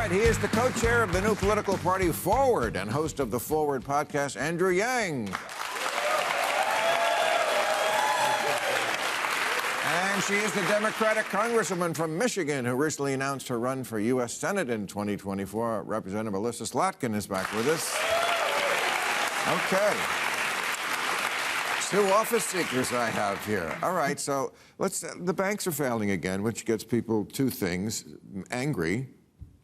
right, he is the co-chair of the new political party Forward and host of the Forward podcast, Andrew Yang. And she is the Democratic Congresswoman from Michigan who recently announced her run for U.S. Senate in 2024. Representative Elissa Slotkin is back with us. Okay. 2 office seekers I have here. All right, so the banks are failing again, which gets people 2 things: angry,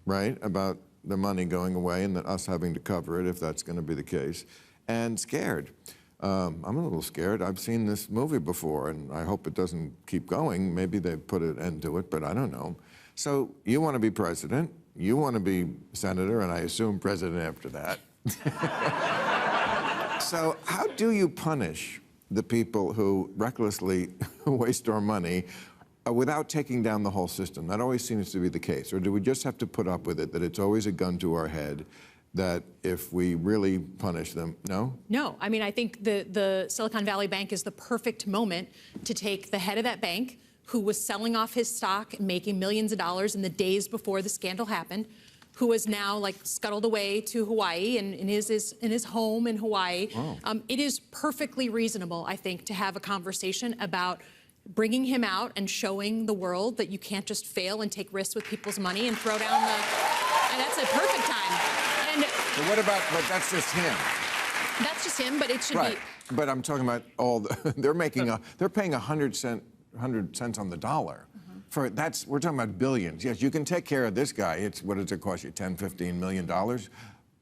right, about the money going away and us having to cover it if that's going to be the case, and scared. I'm a little scared. I've seen this movie before, and I hope it doesn't keep going. Maybe they put an end to it, but I don't know. So you want to be president, you want to be senator, and I assume president after that. So how do you punish the people who recklessly waste our money without taking down the whole system? That always seems to be the case. Or do we just have to put up with it, that it's always a gun to our head, that if we really punish them, no? No. I mean, I think the Silicon Valley Bank is the perfect moment to take the head of that bank, who was selling off his stock and making millions of dollars in the days before the scandal happened, who is now like scuttled away to Hawaii and in his home in Hawaii. Oh. It is perfectly reasonable, I think, to have a conversation about bringing him out and showing the world that you can't just fail and take risks with people's money and throw down the... And that's a perfect time. And But what about, but that's just him. That's just him, but it should Right. be... But I'm talking about all the, they're paying 100 cents on the dollar. For we're talking about billions. Yes, you can take care of this guy. What does it cost you, $10, $15 million?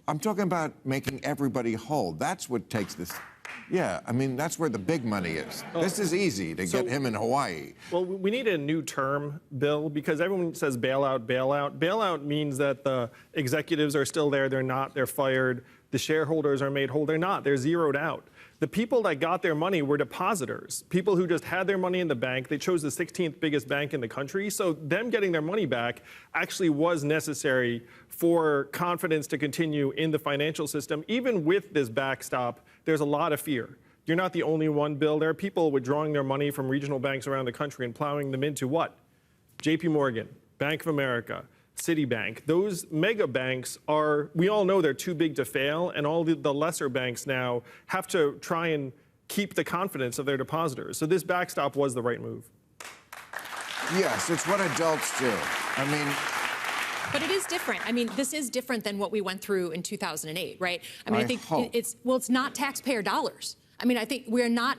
I'm talking about making everybody whole. That's what takes this. Yeah, I mean, that's where the big money is. This is easy to get him in Hawaii. Well, we need a new term, Bill, because everyone says bailout, bailout. Bailout means that the executives are still there. They're not. They're fired. The shareholders are made whole. They're not. They're zeroed out. The people that got their money were depositors, people who just had their money in the bank. They chose the 16th biggest bank in the country. So them getting their money back actually was necessary for confidence to continue in the financial system. Even with this backstop, there's a lot of fear. You're not the only one, Bill. There are people withdrawing their money from regional banks around the country and plowing them into what? JP Morgan, Bank of America, Citibank. Those mega banks are, we all know they're too big to fail, and all the lesser banks now have to try and keep the confidence of their depositors. So this backstop was the right move. Yes, it's what adults do. I mean... But it is different. I mean, this is different than what we went through in 2008, right? I mean, I think it's not taxpayer dollars. I mean, I think we are not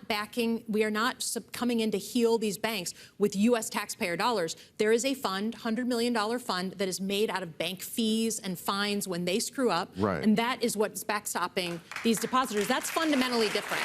coming in to heal these banks with U.S. taxpayer dollars. There is a fund, $100 million fund, that is made out of bank fees and fines when they screw up. Right. And that is what's backstopping these depositors. That's fundamentally different.